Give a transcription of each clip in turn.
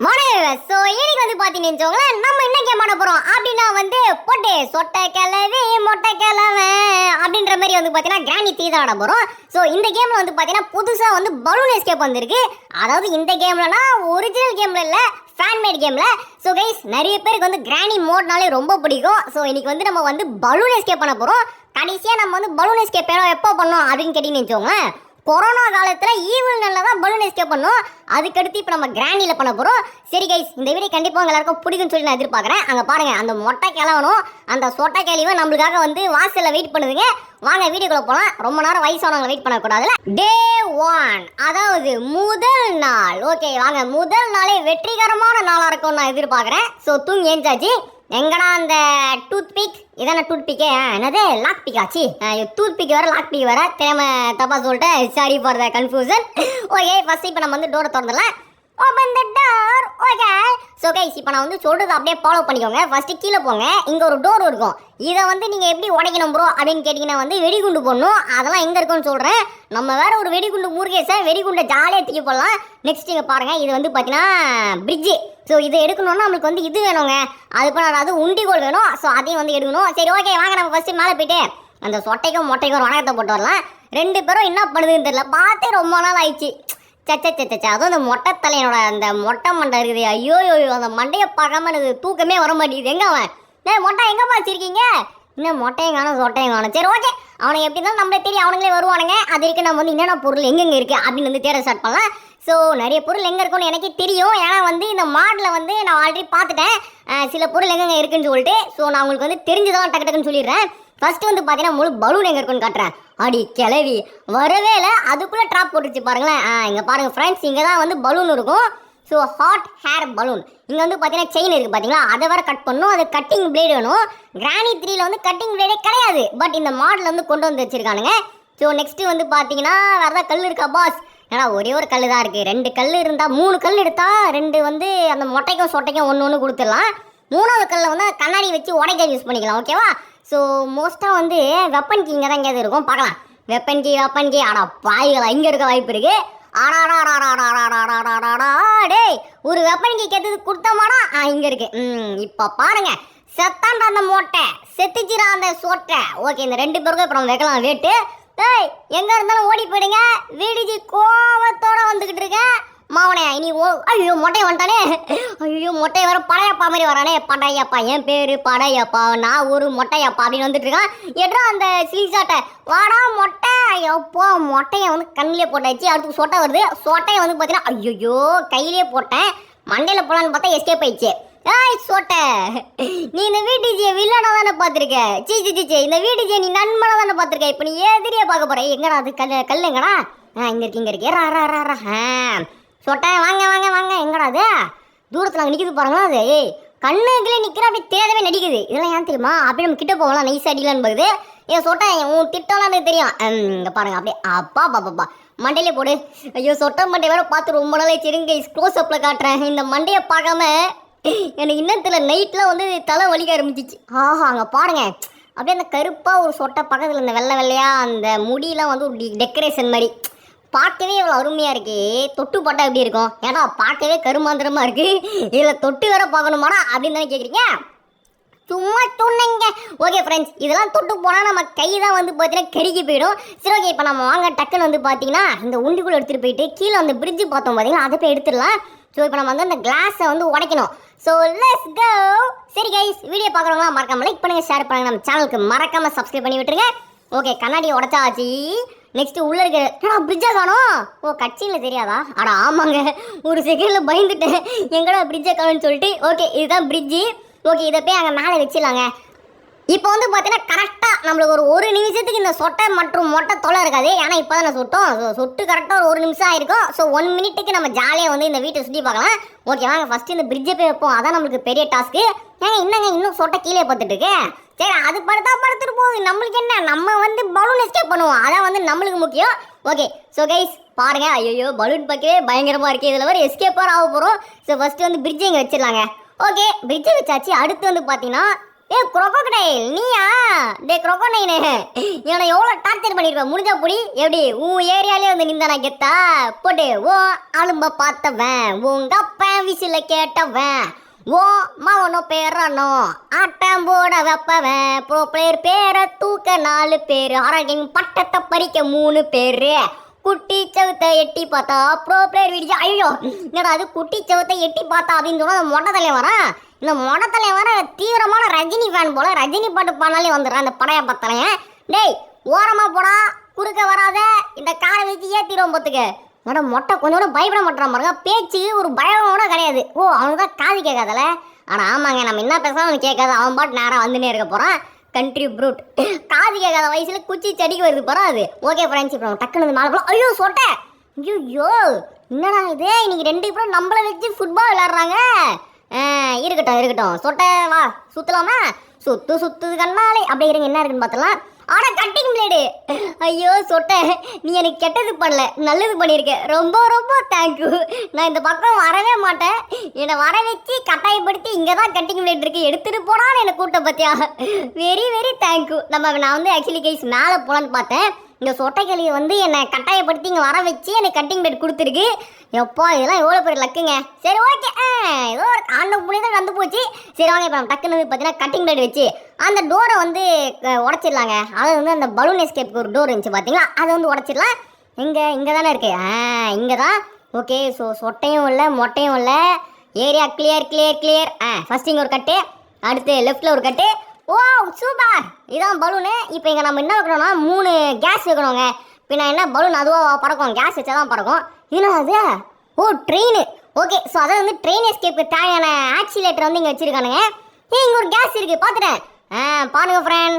வணக்கம். ஸோ இன்னைக்கு வந்து பார்த்தீங்கன்னு வச்சுக்கோங்களேன், நம்ம என்ன கேம் ஆட போகிறோம் அப்படின்னா வந்து பொட்டே சொட்டை கிளவி மொட்டை கிழமை அப்படின்ற மாதிரி வந்து பார்த்தீங்கன்னா கிராணி தீ தான் ஆட போகிறோம். ஸோ இந்த கேமில் வந்து பார்த்தீங்கன்னா புதுசாக வந்து பலூன் எஸ்கேப் வந்திருக்கு. அதாவது இந்த கேம்லனா ஒரிஜினல் கேமில் இல்லை, ஃபேன்மேட் கேமில். ஸோ கைஸ் நிறைய பேருக்கு வந்து கிராணி மோட்னாலே ரொம்ப பிடிக்கும். ஸோ இன்னைக்கு வந்து நம்ம வந்து பலூன் எஸ்கேப் பண்ண போகிறோம். கடைசியாக நம்ம வந்து பலூன் எஸ்கேப் எப்போ பண்ணோம் அப்படின்னு கேட்டிங்கன்னு வச்சுக்கோங்களேன், கொரோனா காலத்தில் ஈவில் நல்லா தான் பலூன் எஸ்கேப் பண்ணோம். அதுக்கடுத்து இப்போ நம்ம கிராண்டியில் பண்ண போகிறோம். சரி கைஸ், இந்த வீடியோ கண்டிப்பாக எல்லாருக்கும் பிடிக்குன்னு சொல்லி நான் எதிர்பார்க்குறேன். அங்கே பாருங்கள், அந்த மொட்டை கிளவனும் அந்த சொட்டை கிளவியும் நம்மளுக்காக வந்து வாசலில் வெயிட் பண்ணுதுங்க. வாங்க வீடியோக்குள்ளே போகலாம். ரொம்ப நேரம் வயசானவங்க வெயிட் பண்ணக்கூடாதுல. டே 1, அதாவது முதல் நாள். ஓகே வாங்க, முதல் நாளே வெற்றிகரமான நாளாக இருக்கும்னு நான் எதிர்பார்க்குறேன். ஸோ தூங்கி ஏஞ்சாச்சு. எங்கடா அந்த டூத் பிக்? இதான டூத் பிக்கே? என்னது லாக் பிக் ஆச்சு? டூத் பிக் வேற லாக் பிக் வேற தெரியாம தப்பா சொல்லிட்டேன். Sorry for the confusion. Okay first இப்போ நம்ம வந்து டோரை திறந்துடலாம். Open the door. Okay so guys, இப்போ நான் வந்து சொல்றது அப்படியே ஃபாலோ பண்ணிக்கோங்க. ஃபர்ஸ்ட் கீழே போங்க, இங்கே ஒரு டோர் இருக்கும். இதை வந்து நீங்கள் எப்படி உடைக்கணும் ப்ரோ அப்படின்னு கேட்டிங்கன்னா வந்து வெடிகுண்டு போடணும். அதெல்லாம் எங்கே இருக்குன்னு சொல்கிறேன். நம்ம வேற ஒரு வெடிகுண்டு முருகேசை வெடிகுண்டை ஜாலியாக தூக்கி போடலாம். நெக்ஸ்ட் இங்கே பாருங்கள், இது வந்து பார்த்தீங்கன்னா பிரிட்ஜு. ஸோ இதை எடுக்கணும்னா நம்மளுக்கு வந்து இது வேணுங்க, அது பண்ண அதாவது உண்டிகோல் வேணும். ஸோ அதையும் வந்து எடுக்கணும். சரி ஓகே வாங்க, நம்ம ஃபஸ்ட்டு மேலே போயிட்டு அந்த சொட்டைக்கும் மொட்டைக்கும் ஒரு வணக்கத்தை போட்டு வரலாம். ரெண்டு பேரும் என்ன பண்ணுதுன்னு தெரியல, பார்த்தே ரொம்ப நாள் ஆயிடுச்சு. சச்சா அதுவும் அந்த மொட்டை தலையனோட அந்த மொட்டை மண்டை இருக்குது. ஐயோ அந்த மண்டையை பார்க்காம எனக்கு தூக்கமே வர மாட்டேங்குது. எங்கே அவன் மொட்டை எங்கேப்பா வச்சிருக்கீங்க? இன்னும் மொட்டையும் காணும் சொட்டையும் காணும். சரி ஓகே, அவனுக்கு எப்படி இருந்தாலும் நம்மளே தெரியும், அவனுங்களே வருவானுங்க. அது வரைக்கும் நம்ம வந்து என்னென்ன பொருள் எங்கெங்கே இருக்குது அப்படின்னு வந்து தேட ஸ்டார்ட் பண்ணலாம். ஸோ நிறைய பொருள் எங்கே இருக்குன்னு எனக்கே தெரியும். ஏன்னா வந்து இந்த மாடலில் வந்து நான் ஆல்ரெடி பார்த்துட்டேன் சில பொருள் எங்கெங்கே இருக்குன்னு சொல்லிட்டு. ஸோ நான் உங்களுக்கு வந்து தெரிஞ்சுதான் டக்கு டக்குன்னு சொல்லிடுறேன். ஃபர்ஸ்ட் வந்து பார்த்தீங்கன்னா முழு பலூன் எங்கே இருக்குன்னு காட்டுறேன். அடி கிளவி வரவே இல்லை, அதுக்குள்ளே ட்ராப் போட்டுச்சு பாருங்களேன். இங்கே பாருங்கள் ஃப்ரெண்ட்ஸ், இங்கே தான் வந்து பலூன் இருக்கும். So hot hair balloon. இங்கே வந்து பார்த்தீங்கன்னா செயின் இருக்குது பார்த்தீங்களா, அதை வேறு கட் பண்ணணும். அது கட்டிங் பிளேடு வேணும். கிராணி 3ல வந்து கட்டிங் பிளேடே கிடையாது, பட் இந்த மாடல் வந்து கொண்டு வந்து வச்சிருக்கானுங்க. ஸோ நெக்ஸ்ட்டு வந்து பார்த்தீங்கன்னா வேறு ஏதாவது கல் இருக்கா பாஸ்? ஏன்னா ஒரே ஒரு கல் தான் இருக்குது. 2 கல் இருந்தால் 3 கல் எடுத்தால் 2 வந்து அந்த மொட்டைக்கும் சொட்டைக்கும் ஒன்று கொடுத்துடலாம். 3வது கல்லை வந்து கண்ணாடி வச்சு உடைக்க யூஸ் பண்ணிக்கலாம். ஓகேவா? ஸோ மோஸ்ட்டாக வந்து வெப்பன் கீ இங்கே தான் எங்கேயாவது இருக்கும், பார்க்கலாம். வெப்பன் கீ ஆடா பாய்களா, இங்கே இருக்க வாய்ப்பு இருக்குது. டேய், ஒரு வெப்பன் கீ கெத்து கொடுத்தமாடா. இங்கே இருக்கு. இப்போ பாருங்க, செத்தாண்டா அந்த மொட்டை, செத்துச்சிரா அந்த சொட்டை. ஓகே, இந்த 2 பேருக்கும் இப்போ நம்ம வைக்கலாம் வேட்டு. டேய் எங்கே இருந்தாலும் ஓடி போயிடுங்க. வீடிஜி கோவத்தோட வந்துக்கிட்டு இருக்கேன் மாவனே. இனி ஐயோ மொட்டையை வந்துட்டானே. ஐயோ மொட்டையை வர படையப்பா மாதிரி வரானே. படையப்பா, என் பேர் படையப்பா, நான் ஒரு மொட்டையப்பா அப்படின்னு வந்துட்டு இருக்கான். எட்ரா அந்த சிலிசாட்டை, வாடா மொட்டை. எப்போ மொட்டையை வந்து கண்ணிலே போட்டாச்சு. அடுத்து சொட்டை வருது. சொட்டையை வந்து பார்த்தீங்கன்னா ஐயோ கையிலே போட்டேன். மண்டையில் போலான்னு பார்த்தா எஸ்கேப் ஆயிடுச்சு. ஏய் சொட்டை, நீ இந்த வீட்டுஜியை வில்லனா தானே பார்த்துருக்க? சீ இந்த வீட்டுஜியை நீ நண்பனா தானே பார்த்துருக்க. இப்போ நீ எதிரியை பார்க்க போற. எங்கடா அது கல் எங்கடா? இங்கே இருக்கு. சொட்டை வாங்க எங்கடா அது? தூரத்தில் அங்கே நிற்கிது பாருங்களா. அது ஏய் கண்ணுக்குள்ளே நிற்கிற, அப்படி தேடவே நடிக்குது. இதெல்லாம் ஏன் தெரியுமா? அப்படி நம்ம கிட்ட போகலாம், நைஸ் அடிக்கலான்னு பார்க்குது. ஏன் சொட்டை, உன் திட்டம்லாம் எனக்கு தெரியும். இங்கே பாருங்க, அப்படியே அப்பா மண்டையிலே போடு. ஐயோ சொட்டை மண்டை வேற பார்த்து ரொம்ப நாளே சரிங்க க்ளோஸ் அப்பில் காட்டுறேன். இந்த மண்டையை பார்க்காம எனக்கு இன்னத்தில் நைட்டில் வந்து தலை வலிக்க ஆரம்பிச்சிச்சு. அங்கே பாருங்க, அப்படியே அந்த கருப்பாக ஒரு சொட்டை பக்கத்தில் இந்த வெள்ளையாக அந்த முடியெலாம் வந்து ஒரு டெக்கரேஷன் மாதிரி பார்க்கவே இவ்வளோ அருமையாக இருக்கு. தொட்டு போட்டால் எப்படி இருக்கும்? ஏன்னா பார்க்கவே கருமாந்திரமாக இருக்குது. இதில் தொட்டு வேற பார்க்கணுமாடா அப்படின்னு தானே கேட்குறீங்க? சும்மா சொன்னீங்க. ஓகே ஃப்ரெண்ட்ஸ், இதெல்லாம் தொட்டு போனால் நம்ம கை தான் வந்து பார்த்தீங்கன்னா கருகி போயிடும். சரி ஓகே, இப்போ நம்ம வாங்க டக்குன்னு வந்து பார்த்தீங்கன்னா இந்த உண்டிக்குள்ளே எடுத்துகிட்டு போயிட்டு கீழே அந்த பிரிட்ஜு பார்த்தோம் பார்த்தீங்கன்னா, அதை போய் எடுத்துடலாம். ஸோ இப்போ நம்ம வந்து அந்த கிளாஸை வந்து உடைக்கணும். So let's go. சரி கைஸ், வீடியோ பார்க்குறவங்களாம் மறக்காம லைக் பண்ணுங்கள், ஷேர் பண்ணுங்கள், நம்ம சேனலுக்கு மறக்காமல் சப்ஸ்கிரைப் பண்ணி விட்டுருங்க. ஓகே, கண்ணாடி உடச்சாச்சு. நெக்ஸ்ட்டு உள்ளே இருக்கிற பிரிட்ஜை காணும். கட்சியில் தெரியாதா? ஆமாங்க, ஒரு செகண்டில் பயந்துட்டேன், எங்கடா பிரிட்ஜை காணும்னு சொல்லிட்டு. ஓகே, இதுதான் பிரிட்ஜு. ஓகே, இதை போய் அங்கே மேலே வச்சிடலாங்க. இப்போ வந்து பார்த்தீங்கன்னா கரெக்டாக நம்மளுக்கு ஒரு நிமிஷத்துக்கு இந்த சொட்டை மற்றும் மொட்டை தொலை இருக்காது. ஏன்னா இப்போ தான் சொட்டோம். சொட்டு கரெக்டாக ஒரு நிமிஷம் ஆயிருக்கும். ஸோ 1 மினிட்டுக்கு நம்ம ஜாலியாக வந்து இந்த வீட்டை சுற்றி பார்க்கலாம். ஓகே வாங்க, ஃபஸ்ட்டு இந்த பிரிட்ஜை போய் வைப்போம். அதான் நம்மளுக்கு பெரிய டாஸ்க்கு. என்னங்க இன்னும் சொட்டை கீழே பார்த்துட்டு இருக்கு. சரி, அது படுத்துட்டு போகுது. நம்மளுக்கு என்ன, நம்ம வந்து பலூன் எஸ்கேப் பண்ணுவோம், அதான் வந்து நம்மளுக்கு முக்கியம். ஓகே ஸோ கைஸ் பாருங்க, ஐயோ பலூன் பார்க்கவே பயங்கரமாக இருக்குது. இதில் வர எஸ்கேப்பாக ஆக போகிறோம். ஸோ ஃபஸ்ட்டு வந்து பிரிட்ஜை இங்கே வச்சிடலாங்க. ஓகே, பிரிட்ஜை வச்சாச்சு. அடுத்து வந்து பார்த்தீங்கன்னா ஏ crocodile நீயா? டே crocodile இவனை எவ்வளோ டார்ச்சர் பண்ணிருப்ப முடிஞ்சா புடி எப்படி உன் ஏரியாலே வந்து நிந்தானா கெத்தா போட்டு ஓ அலும்ப பார்த்தவன் உங்க அப்பன் விசில கேட்டவன் ஓ மவனோ பேரனோ ஆட்டம் போட வைப்பவன் ப்ரோ பிளேயர் பேரை தூக்க 4 பேர் ஆரோக்கியம் பட்டத்தை பறிக்க 3 பேர் குட்டி சவுத்தை எட்டி பார்த்தா ப்ரோ பிளேயர் விடிச்சு ஐயோ என்னடா அது குட்டி சவுத்தை எட்டி பார்த்தா அப்படின்னு சொன்னா அந்த மொட்டை தலையை வரேன் இந்த மொட்டை தலையை வர தீவிரமான ரஜினி ஃபேன் போல ரஜினி பாட்டு பாடினாலே வந்துடுறேன் அந்த படைய பத்தலையன் டேய் ஓரமா போடா குறுக்க வராத இந்த காரை வச்சு ஏத்திடுவோம் பார்த்துக்க மேடம் மொட்டை கொஞ்சோட பயப்பட மாட்டான் பாருங்க பேச்சு ஒரு பயம் கூட கிடையாது ஓ அவனுக்கு தான் காது கேட்காதல ஆனால் ஆமாங்க நம்ம என்ன பேசுறாலும் கேட்காது அவன் பாட்டு நேராக வந்துனே இருக்க போகிறான் கண்ட்ரி ப்ரூட் காது கேட்காத வயசுல குச்சி செடிக்கு வருது போகிறா அது ஓகே ஃப்ரெண்ட்ஸ் இப்போ டக்குனு மேலே போகலாம் ஐயோ சொட்டேன் ஐயோ என்னடா இது இன்னைக்கு 2 பேரும் நம்மளை வச்சு ஃபுட்பால் விளையாடுறாங்க இருக்கட்டும் இருக்கட்டும் சொட்டை வா சுற்றலாமா சுத்துது கண்ணாலே அப்படியே இருங்க என்ன இருக்குன்னு பார்த்தலாம் ஆனா கட்டிங் பிளேடு ஐயோ சொட்டை நீ எனக்கு கெட்டது பண்ணல நல்லது பண்ணியிருக்க ரொம்ப ரொம்ப தேங்க்யூ நான் இந்த பக்கம் வரவே மாட்டேன் என்னை வர வச்சு கட்டாயப்படுத்தி இங்கே தான் கட்டிங் பிளேட் இருக்கு எடுத்துட்டு போனான்னு என்னை கூட்ட பத்தியா வெரி வெரி தேங்க்யூ நான் வந்து ஆக்சுவலி கைஸ் மேலே போகலான்னு பார்த்தேன் இந்த சொட்டைக்கிளியை வந்து என்னை கட்டாயப்படுத்தி இங்கே வர வச்சு எனக்கு கட்டிங் பிளேட் கொடுத்துருக்கு எப்பா இதெல்லாம் எவ்வளோ பெரிய லக்குங்க சரி ஓகே ஏதோ ஒரு ஆண்ட புள்ளி தான் வந்து போச்சு சரி வாங்க இப்போ நம்ம டக்குன்னு பார்த்தீங்கன்னா கட்டிங் பிளேட் வச்சு அந்த டோரை வந்து உடச்சிடலாங்க அது வந்து அந்த பலூன் எஸ்கேப்புக்கு ஒரு டோர் இருந்துச்சு பார்த்தீங்களா அதை வந்து உடச்சிடலாம் இங்கே தானே இருக்கு இங்கே தான் ஓகே ஸோ சொட்டையும் இல்லை மொட்டையும் இல்லை ஏரியா கிளியர் ஃபர்ஸ்ட் இங்கே ஒரு கட்டு அடுத்து லெஃப்டில் ஒரு கட்டு ஓ சூப்பர் இதான் பலூனு இப்போ இங்கே நம்ம என்ன வைக்கணும்னா 3 கேஸ் வைக்கணுங்க பின்ன என்ன பலூன் அதுவாக பறக்கும் கேஸ் வச்சா தான் பறக்கும் என்ன அது ஓ ட்ரெயின் ஓகே ஸோ அதை வந்து ட்ரெயின் எஸ்கேப்புக்கு தேவையான ஆக்சிலேட்டர் வந்து இங்கே வச்சுருக்கானுங்க இங்கே ஒரு கேஸ் இருக்குது பார்த்துட்டேன் பாருங்க ஃப்ரெண்ட்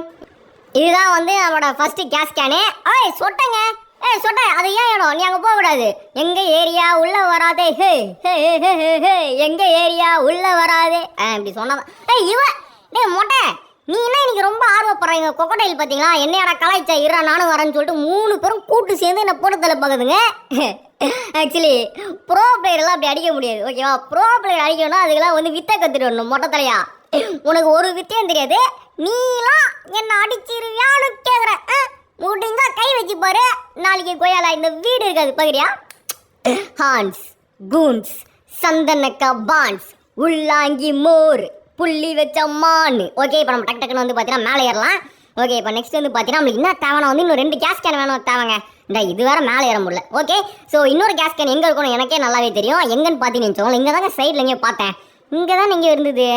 இதுதான் வந்து நம்மளோட ஃபஸ்ட்டு கேஸ் கேனு சொட்டங்க சொட்ட அது ஏன் இடம் நீ அங்கே போகக்கூடாது எங்கள் ஏரியா உள்ளே வராதே எங்கள் ஏரியா உள்ளே வராதே இப்படி சொன்னதான் இவன் மொட்டை நீ என்ன இன்னைக்கு ரொம்ப ஆர்வப்படுறீங்க கொக்கடையில் பார்த்தீங்களா என்னையோட கலாய்ச்சா இரா நானும் வரேன்னு சொல்லிட்டு 3 பேரும் கூட்டு சேர்ந்து என்ன போட்டு தலை பார்க்குதுங்க ஆக்சுவலி ப்ரோ பிளேயர்லாம் அப்படி அடிக்க முடியாது ஓகேவா ப்ரோ பிளேயர் அடிக்கணும்னா அதுக்கெல்லாம் வந்து வித்தை கற்றுட்டு வரணும் மொட்டை தலையா உனக்கு ஒரு வித்தையும் தெரியாது நீலாம் என்ன அடிச்சிருவியான்னு கேட்குறேன் முடிஞ்சா கை வச்சு பாரு நாளைக்கு கொய்யாலா இந்த வீடு இருக்காது பகுதியா ஹான்ஸ் கூன்ஸ் சந்தனக்கா பான்ஸ் உள்ளாங்கி மோர் புள்ளி வச்ச மான் ஓகே இப்போ நம்ம டக்குன்னு வந்து பார்த்தீங்கன்னா மேலே ஏறலாம் ஓகே இப்போ நெக்ஸ்ட் வந்து பார்த்தீங்கன்னா நம்மளுக்கு என்ன தேவைன்னா வந்து இன்னும் 2 கேஸ் கேன் வேணும் தேவைங்க இந்த இது வேற மேலே ஏற முடியல ஓகே ஸோ இன்னொரு கேஸ் கேன் எங்கே இருக்கணும் எனக்கே நல்லாவே தெரியும் எங்கன்னு பார்த்தீங்கன்னு இங்கே தாங்க சைடில் எங்கேயோ பார்த்தேன் இங்கே தான் இங்கே இருந்தது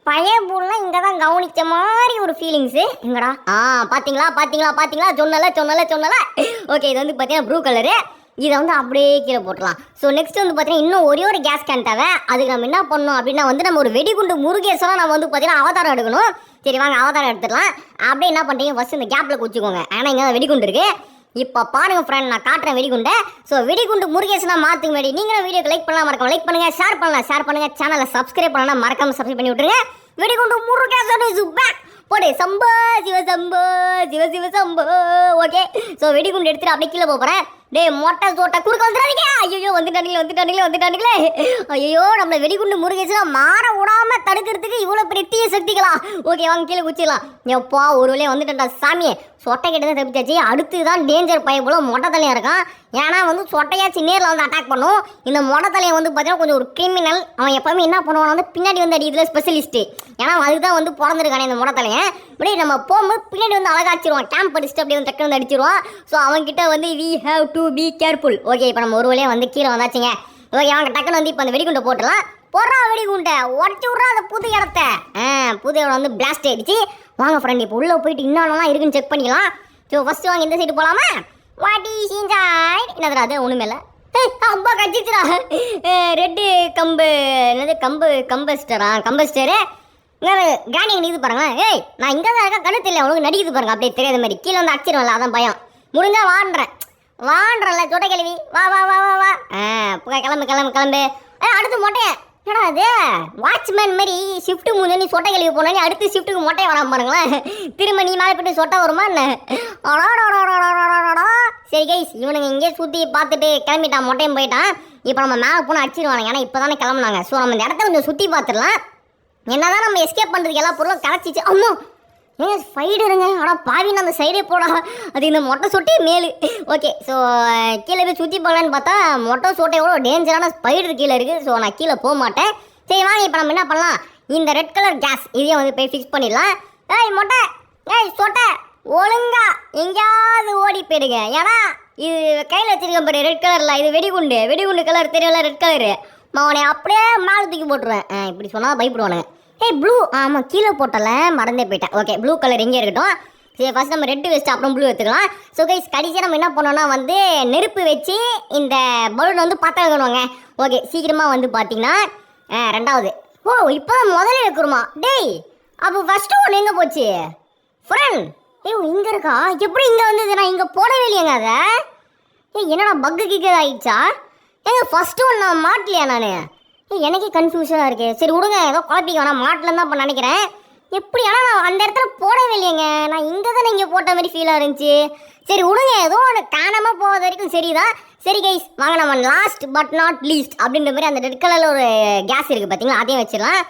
பழைய பூல்லாம் இங்கே தான் கவனிச்ச மாதிரி ஒரு ஃபீலிங்ஸு எங்கடா பார்த்தீங்களா சொன்னல ஓகே இது வந்து பார்த்தீங்கன்னா ப்ளூ கலரு இதை வந்து அப்படியே கீழே போட்டுடலாம் ஸோ நெக்ஸ்ட் வந்து பார்த்தீங்கன்னா இன்னும் ஒரே ஒரு கேஸ் கேன் தேவை அதுக்கு நம்ம என்ன பண்ணணும் அப்படின்னா வந்து நம்ம ஒரு வெடிகுண்டு முருகேசெல்லாம் நம்ம வந்து பார்த்தீங்கன்னா அவதாரம் எடுக்கணும் சரி வாங்க அவதாரம் எடுத்துடலாம் அப்படியே என்ன பண்ணுறீங்க ஃபஸ்ட் இந்த கேப்பில் குச்சிக்கோங்க ஏன்னா இங்கே வெடிகுண்டு இருக்குது இப்போ பாருங்க ஃப்ரெண்ட் நான் காட்டுறேன் வெடிகுண்டை ஸோ வெடிகுண்டு முருகேசனா மாற்றுங்க முன்னாடி நீங்களும் வீடியோக்கு லைக் பண்ணலாம் மறக்காம லைக் பண்ணுங்கள் ஷேர் பண்ணுங்கள் சேனலை சப்ஸ்கிரைப் பண்ணலாம் மறக்காம சப்ஸ்கிரைப் பண்ணி விட்டுருங்க வெடிகுண்டு முருகேசன் இஸ் பேக் போடு சம்போ சிவ சம்போ ஓகே ஸோ வெடிகுண்டு எடுத்துட்டு அப்படியே கீழே போகிறேன் டேய் மொட்டை சோட்டை குறுக்க வந்துடாதீங்க ஐயோ வந்துட்டானுங்களே ஐயோ நம்மளை வெடிகுண்டு முருகேசனா மாற விடாம தடுக்கிறதுக்கு இவ்வளோ பெரிய தீய சக்திகளா ஓகே வாங்க கீழே குச்சிடலாம் எப்பா ஒரு வழியாக வந்துட்டா சாமியே சொட்டை கிட்ட தான் தப்பிச்சாச்சு அடுத்து தான் டேஞ்சர் பைய போல மொட்டை தலையாக இருக்கான் ஏன்னா வந்து சொட்டையாச்சு நேரில் வந்து அட்டாக் பண்ணும் இந்த மொட்டை தலையை வந்து பார்த்தீங்கன்னா கொஞ்சம் ஒரு கிரிமினல் அவன் எப்பவுமே என்ன பண்ணுவான் வந்து பின்னாடி வந்து அடிக்கிறதுல ஸ்பெஷலிஸ்ட்டு ஏன்னா அதுக்கு தான் வந்து பிறந்திருக்கானே இந்த மொட்டை தலையை இப்படி நம்ம போகும்போது பின்னாடி வந்து அழகாச்சிருவான் கேம்ப் அடிச்சுட்டு அப்படியே வந்து டக்கு வந்து அடிச்சிருவான் ஸோ அவன்கிட்ட வந்து we have to be careful okay இப்போ நம்ம ஒரு வழியாக வந்து கீழே வந்தாச்சுங்க ஓகே அவங்க டக்குன்னு வந்து இப்போ அந்த வெடிகுண்டை போட்டுடலாம் போடுறா வெடிகுண்டை உடச்சி விட்றா அந்த புது இடத்த புது இடம் வந்து பிளாஸ்ட் ஆகிடுச்சு வாங்க ஃப்ரெண்ட் இப்போ உள்ளே போயிட்டு இன்னொன்னெல்லாம் இருக்குன்னு செக் பண்ணிக்கலாம் ஸோ ஃபஸ்ட்டு வாங்க இந்த சைடு போகலாமா வாட்டி சீஞ்சாய் என்னதுடா அது ஒன்றுமே இல்லை அப்பா கச்சிச்சுடா ரெட்டு கம்பு என்னது கம்பஸ்டரு கிராணி நிற்குது பாருங்களேன் நான் இங்கே தான் இருக்கேன் கண்ணு தெரியல உனக்கு நடிக்குது பாருங்க அப்படியே தெரியாத மாதிரி கீழே வந்து அடிச்சிருவேன்ல அதான் பயம் முடிஞ்சா வாண்டுறல சொட்டை கிளவி வா கிளம்பு அடுத்து மொட்டையை என்னடா அது வாட்ச்மேன் மாதிரி ஷிஃப்ட்டு முடிஞ்சு நீ சொட்டை கழுவி போனா அடுத்து ஷிஃப்ட்டுக்கு மொட்டையை வராமல் பாருங்களேன் திரும்ப நீ மேலே போய்ட்டு சொட்டை வருமா என்ன சரி கைஸ் இவனுங்க இங்கே சுற்றி பார்த்துட்டு கிளம்பிட்டான் மொட்டையும் போயிட்டான் இப்போ நம்ம மேலே போனால் அடிச்சிருவாங்க ஏன்னா இப்போ தானே கிளம்புனாங்க ஸோ நம்ம இந்த இடத்த கொஞ்சம் சுற்றி பார்த்துடலாம் என்னதான் நம்ம எஸ்கேப் பண்ணுறதுக்கு எல்லா பொருளும் கிடச்சிச்சு. அம்மா ஏங்க ஸ்பைடருங்க, ஆனால் பாவின்னு அந்த சைடே போடா, அது இந்த மொட்டை சொட்டே மேலு. ஓகே, ஸோ கீழே போய் சுற்றி போகலான்னு பார்த்தா மொட்டை சொட்டை எவ்வளோ டேஞ்சரான ஸ்பைடர் கீழே இருக்குது. ஸோ நான் கீழே போக மாட்டேன். சரி வாங்க, இப்போ நம்ம என்ன பண்ணலாம், இந்த ரெட் கலர் கேஸ் இதையே வந்து போய் ஃபிக்ஸ் பண்ணிடலாம். ஏய் மொட்டை, ஏய் சொட்டை, ஒழுங்கா எங்கேயாவது ஓடி போயிடுங்க. ஏன்னா இது கையில் வச்சிருக்க பாரு ரெட் கலரில், இது வெடிகுண்டு கலர் தெரியல, ரெட் கலரு. அவனை அப்படியே மேலே தூக்கி போட்டுருவேன். இப்படி சொன்னால் பயப்படுவானுங்க. ஏய் ப்ளூ, ஆமாம் கீழே போட்டல, மறந்தே போயிட்டேன். ஓகே, ப்ளூ கலர் எங்கே இருக்கட்டும். சரி ஃபஸ்ட் நம்ம ரெட்டு வச்சுட்டு அப்புறம் ப்ளூ எடுத்துக்கலாம். ஸோ கைஸ் கடைசியாக நம்ம என்ன பண்ணோம்னா வந்து நெருப்பு வச்சு இந்த பலூன் வந்து பற்ற வைக்கணுங்க. ஓகே, சீக்கிரமாக வந்து பார்த்தீங்கன்னா ரெண்டாவது. ஓ இப்போ தான் முதல்ல வைக்கிறோமா? டேய் அப்போ ஃபஸ்ட்டு ஒன்று எங்கே போச்சு ஃப்ரெண்ட்? ஏய் இங்கே இருக்கா? எப்படி இங்கே வந்தது? நான் இங்கே போடவே இல்லையாங்க அதை. ஏய் என்னடா பக்கு கிக்கு ஆகிடுச்சா? ஏங்க ஃபஸ்ட்டு ஒன்று நான் மாட்டலையா நான்? எனக்கே கன்ஃபியூஷனாக இருக்குது. சரி விடுங்க, ஏதோ குழப்பிக்க வேணாம், மாட்டலன்னு தான் இப்போ நினைக்கிறேன். எப்படி ஆனால் நான் அந்த இடத்துல போடவே இல்லையேங்க, நான் இங்கே தான் இங்கே போட்ட மாதிரி ஃபீலாக இருந்துச்சு. சரி விடுங்க, ஏதோ ஒன்று காணாமல் போகாத வரைக்கும் சரிதான். சரி கைஸ் வாங்க, நம்ம லாஸ்ட் பட் நாட் லீஸ்ட் அப்படின்ற மாதிரி அந்த ரெட் கலரில் ஒரு கேஸ் இருக்குது பார்த்தீங்களா, அதையும் வச்சிடலாம்.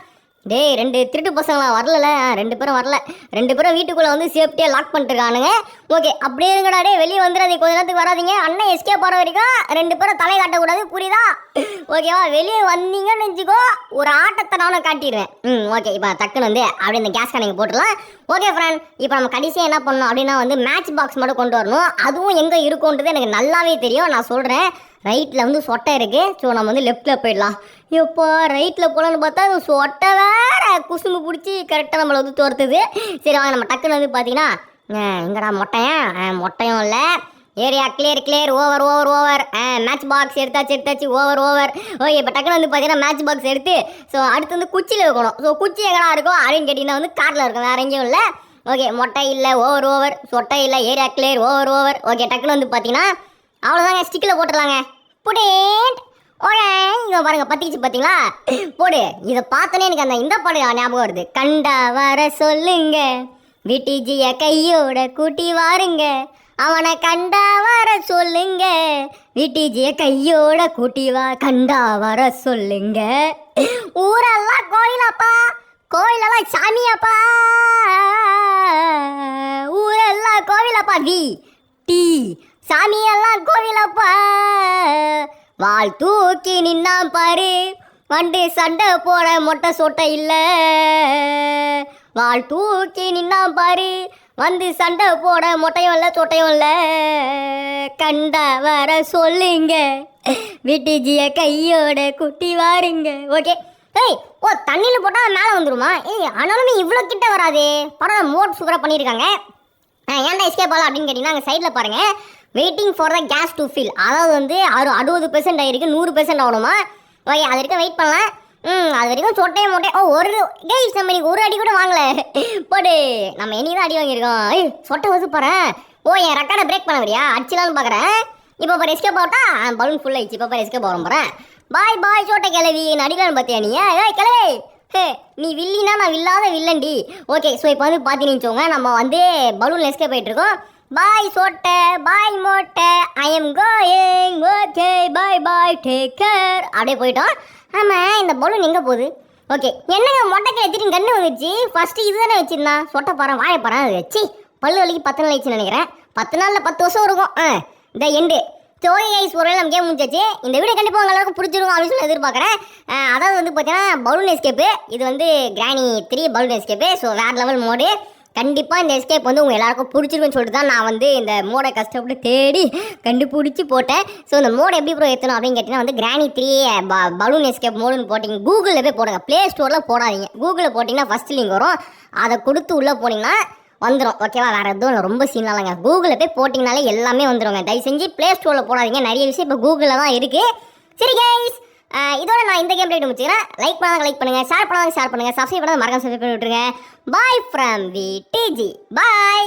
டேய் ரெண்டு திருட்டு பசங்களா வரல, 2 பேரும் வரல, 2 பேரும் வீட்டுக்குள்ளே வந்து சேஃப்டியாக லாக் பண்ணிட்டுருக்கானுங்க. ஓகே அப்படியே இருங்கடா, டே வெளியே வந்துடாதீங்க, கொஞ்ச நேரத்துக்கு வராதிங்க. அண்ணன் எஸ்கேப் போகிற வரைக்கும் 2 பேரும் தலை காட்டக்கூடாது, புரியுதா? ஓகேவா? வெளியே வந்தீங்கன்னு வச்சுக்கோ, ஒரு ஆட்டத்தை நானும் காட்டிடுவேன். ஓகே, இப்போ டக்குன்னு வந்து அப்படியே இந்த கேஸ் கணக்கு போட்டுடலாம். ஓகே ஃப்ரெண்ட், இப்போ நம்ம கடைசியாக என்ன பண்ணணும் அப்படின்னா வந்து மேட்ச் பாக்ஸ் மட்டும் கொண்டு வரணும். அதுவும் எங்கே இருக்கும்ன்றது எனக்கு நல்லாவே தெரியும், நான் சொல்கிறேன். ரைட்டில் வந்து சொட்டை இருக்குது. ஸோ நம்ம வந்து லெஃப்ட்டில் போயிடலாம். இப்போ ரைட்டில் போகலான்னு பார்த்தா சொட்டை வேறு குசும்பு பிடிச்சி கரெக்டாக நம்மளை வந்து துரத்துது. சரி வாங்க, நம்ம டக்குன்னு வந்து பார்த்தீங்கன்னா எங்கடா மொட்டையும் இல்லை. Area clear over. Match box எடுத்தாச்சு ஓவர். ஓகே இப்போ டக்குன்னு வந்து பார்த்தீங்கன்னா மேட்ச் பாக்ஸ் எடுத்து ஸோ அடுத்து வந்து குச்சியில் வைக்கணும். ஸோ குச்சி எங்கடா இருக்கும் அப்படின்னு கேட்டிங்கன்னா வந்து காரில் இருக்கும், வேறு எங்கேயும் இல்லை. ஓகே மொட்டை இல்லை, ஓவர், சொட்டை இல்லை, ஏரியா கிளியர் ஓவர். ஓகே டக்குன்னு வந்து பார்த்தீங்கன்னா அவ்வளோதாங்க, ஸ்டிக்கில் போட்டுடலாங்க. புடேட் ஓகே, இங்கே பாருங்கள் பற்றிச்சு பார்த்தீங்களா? போடு. இதை பார்த்தோன்னே எனக்கு அந்த இந்த பாடம் ஞாபகம் வருது. கண்டா வர சொல்லுங்க, விட்டிஜிய கையோட கூட்டி வாருங்க, அவனை கண்டா வர சொல்லுங்க, விட்டிஜிய கையோட கூட்டி வா, கண்டா வர சொல்லுங்க. ஊரெல்லாம் கோயிலப்பா, கோயிலெல்லாம் சாமியாப்பா, ஊரெல்லாம் கோவிலப்பா, வி டி சாமியெல்லாம் கோவிலப்பா, வால் தூக்கி நின்னா பாரு, வண்டு சண்டை போட மொட்டை சொட்டை இல்லை, வால் தூக்கி நின்னா பாரு, வந்து சண்டை போட மொட்டையும் இல்லை சொட்டையும் இல்லை, கண்டா வர சொல்லுங்க, விட்டிஜிய கையோட குட்டி வாருங்க. ஓகே ஏய் ஓ தண்ணியில் போட்டால் மேலே வந்துடுமா? ஆனாலுமே இவ்வளோ கிட்ட வராதே, பரவாயில்ல மோட் சூப்பராக பண்ணியிருக்காங்க. ஏன்டா எஸ்கேப் ஆகலாம் அப்படின்னு கேட்டிங்கன்னா அங்கே சைடில் பாருங்கள், waiting for the gas to fill, அதாவது வந்து 60% ஆகிருக்கு, 100% ஆகணுமா? ஓகே அது வரைக்கும் வெயிட் பண்ணலாம். அது வரைக்கும் சொட்டையே ஒரு கேஸ் நம்ம இன்னைக்கு ஒரு அடி கூட வாங்கலை. போடு, நம்ம இனி தான் அடி வாங்கியிருக்கோம். சொட்டை வந்து பாறேன். என் ரெக்கார்டை பிரேக் பண்ண வரியா? அடிச்சலான்னு பார்க்குறேன். இப்போ பாரு எஸ்கேப் ஆகிட்டா பலூன் ஃபுல் ஆயிடுச்சு. இப்போ பாரு எஸ்கேப் ஆக போகிறேன். பாய் சொட்டை கிளவி, நடிகளான்னு பார்த்தியா நீ? கிளவி நீ வில்லினா நான் வில்லாத வில்லண்டி. ஓகே ஸோ இப்போ வந்து பார்த்தீங்கன்னு வச்சுக்கோங்க, நம்ம வந்து பலூனில் எஸ்கேப் ஆகிட்டு இருக்கோம். பாய் சொட்டை, பாய் மோட்டை, I am going, okay bye take care. அப்படியே போயிட்டோம். ஆமாம் இந்த பலூன் எங்கே போகுது? ஓகே என்னங்க மொட்டைக்கு எடுத்துட்டு கண்ணு வந்துச்சு. ஃபஸ்ட்டு இது தானே வச்சுருந்தான். சொட்டை பாறேன், வாழை பாறேன், அது வச்சு பல்லு வலிக்கு 10 நாள் ஆயிடுச்சுன்னு நினைக்கிறேன். 10 நாளில் 10 வருஷம் இருக்கும். இந்த எண்டு ஸ்டோரி ஐஸ் ஒரு நம்ம கேம் முடிஞ்சாச்சு. இந்த வீடியோ கண்டிப்பாக உங்கள் அளவுக்கு பிடிச்சிருக்கும் அப்படின்னு சொல்லி எதிர்பார்க்குறேன். அதாவது வந்து பார்த்தீங்கன்னா பலூன் எஸ்கேப்பு, இது வந்து கிராணி 3 பலூன் எஸ்கேப்பு. ஸோ வேறு லெவல் மோடு. கண்டிப்பாக இந்த எஸ்கேப் வந்து உங்கள் எல்லாருக்கும் பிடிச்சிருக்குன்னு சொல்லிட்டு தான் நான் வந்து இந்த மோடை கஷ்டப்பட்டு தேடி கண்டுபிடிச்சி போட்டேன். ஸோ இந்த மோடை எப்படி ப்ரோ ஏற்றணும் அப்படின்னு கேட்டிங்கன்னா வந்து கிராணி 3 பலூன் எஸ்கேப் மோடுன்னு போட்டிங்க கூகுளில் போய் போடுங்க, ப்ளே ஸ்டோரில் போடாதீங்க. கூகுளில் போட்டிங்கன்னா ஃபஸ்ட் லிங்க் வரும், அதை கொடுத்து உள்ளே போனீங்கன்னா வந்துடும். ஓகேவா? வேறு எதுவும் ரொம்ப சீனாலங்க, கூகுளில் போய் போட்டிங்கனாலே எல்லாமே வந்துடுங்க. தயவு செஞ்சு ப்ளே ஸ்டோரில் போடாதீங்க, நிறைய விஷயம் இப்போ கூகுளில் தான் இருக்குது. சரி கைஸ், இதோட நான் இந்த கேம் பிளே முடிச்சுக்கிறேன். லைக் பண்ணாங்க லைக் பண்ணுங்கள், ஷேர் பண்ணாங்க ஷேர் பண்ணுங்கள், சப்ஸ்கிரைப் பண்ணாங்க மறக்காம சப்ஸ்கிரைப் பண்ணி விட்டுருங்க. Bye from VDG. பாய்.